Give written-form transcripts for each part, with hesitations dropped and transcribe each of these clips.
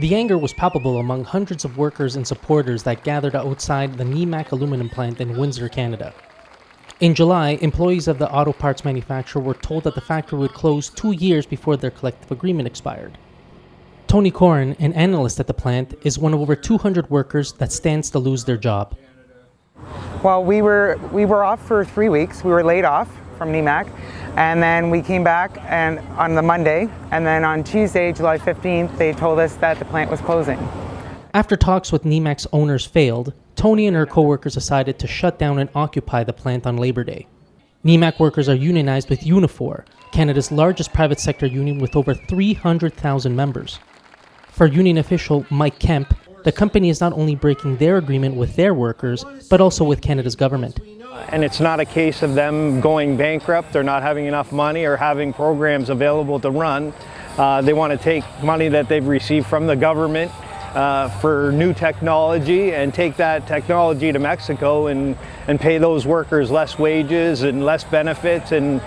The anger was palpable among hundreds of workers and supporters that gathered outside the Nemak aluminum plant in Windsor, Canada. In July, employees of the auto parts manufacturer were told that the factory would close 2 years before their collective agreement expired. Tony Corrin, an analyst at the plant, is one of over 200 workers that stands to lose their job. Well, we were off for 3 weeks. We were laid off from Nemak, and then we came back and on the Monday, and then on Tuesday, July 15th, they told us that the plant was closing. After talks with Nemak's owners failed, Tony and her co-workers decided to shut down and occupy the plant on Labor Day. Nemak workers are unionized with Unifor, Canada's largest private sector union with over 300,000 members. For union official Mike Kemp, the company is not only breaking their agreement with their workers, but also with Canada's government. And it's not a case of them going bankrupt or not having enough money or having programs available to run. They want to take money that they've received from the government for new technology and take that technology to Mexico and pay those workers less wages and less benefits and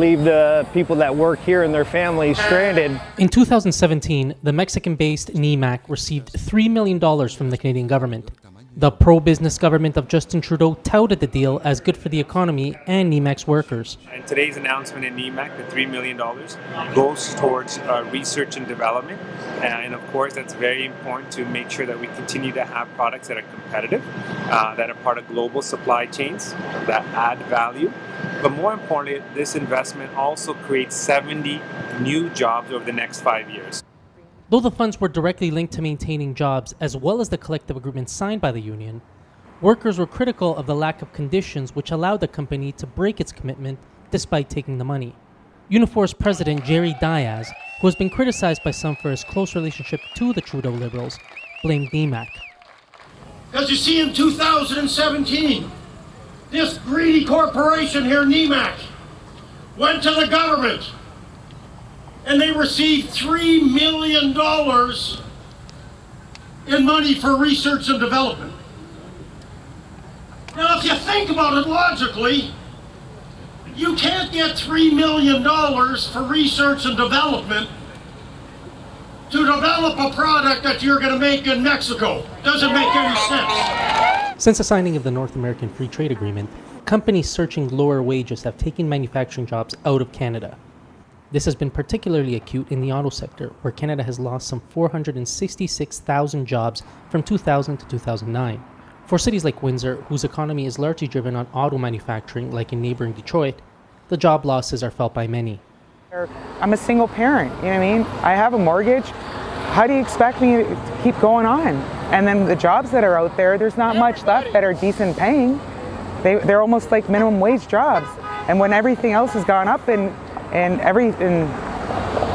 leave the people that work here and their families stranded. In 2017, the Mexican-based Nemak received $3 million from the Canadian government. The pro-business government of Justin Trudeau touted the deal as good for the economy and Nemak's workers. And today's announcement in Nemak, the $3 million, goes towards research and development. And of course, that's very important to make sure that we continue to have products that are competitive, that are part of global supply chains, that add value. But more importantly, this investment also creates 70 new jobs over the next 5 years. Though the funds were directly linked to maintaining jobs as well as the collective agreement signed by the union, workers were critical of the lack of conditions which allowed the company to break its commitment despite taking the money. Unifor's president Jerry Diaz, who has been criticized by some for his close relationship to the Trudeau Liberals, blamed Nemak. As you see in 2017, this greedy corporation here, Nemak, went to the government and they received $3 million in money for research and development. Now, if you think about it logically, you can't get $3 million for research and development to develop a product that you're going to make in Mexico. Doesn't make any sense. Since the signing of the North American Free Trade Agreement, companies searching lower wages have taken manufacturing jobs out of Canada. This has been particularly acute in the auto sector, where Canada has lost some 466,000 jobs from 2000 to 2009. For cities like Windsor, whose economy is largely driven on auto manufacturing, like in neighboring Detroit, the job losses are felt by many. I'm a single parent, you know what I mean? I have a mortgage. How do you expect me to keep going on? And then the jobs that are out there, there's not much left that are decent paying. They're almost like minimum wage jobs. And when everything else has gone up and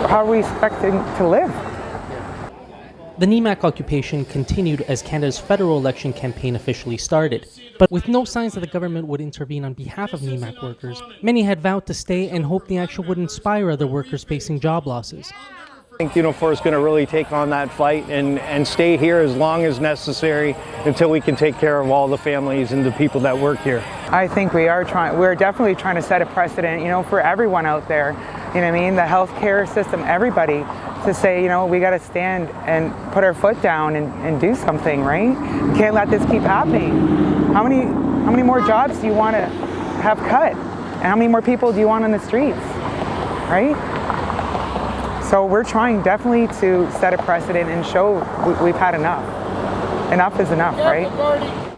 how are we expecting to live? The Nemak occupation continued as Canada's federal election campaign officially started. But with no signs that the government would intervene on behalf of Nemak workers, many had vowed to stay and hoped the action would inspire other workers facing job losses. I think Unifor is going to really take on that fight and stay here as long as necessary until we can take care of all the families and the people that work here. I think we're definitely trying to set a precedent, for everyone out there, you know what I mean? The healthcare system, everybody, to say, we got to stand and put our foot down and do something, right? We can't let this keep happening. How many more jobs do you want to have cut? And how many more people do you want on the streets, right? So we're trying definitely to set a precedent and show we've had enough. Enough is enough, right?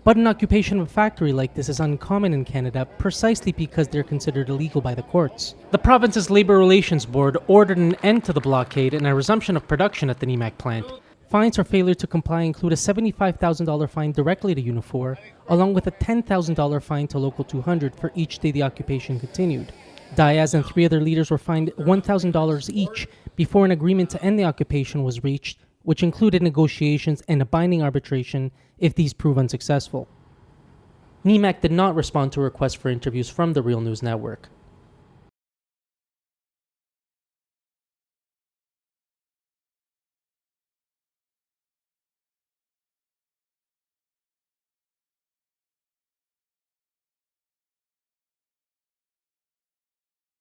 But an occupation of a factory like this is uncommon in Canada precisely because they're considered illegal by the courts. The province's Labour Relations Board ordered an end to the blockade and a resumption of production at the Nemak plant. Fines for failure to comply include a $75,000 fine directly to Unifor, along with a $10,000 fine to Local 200 for each day the occupation continued. Diaz and 3 other leaders were fined $1,000 each before an agreement to end the occupation was reached, which included negotiations and a binding arbitration if these prove unsuccessful. Nemak did not respond to requests for interviews from the Real News Network.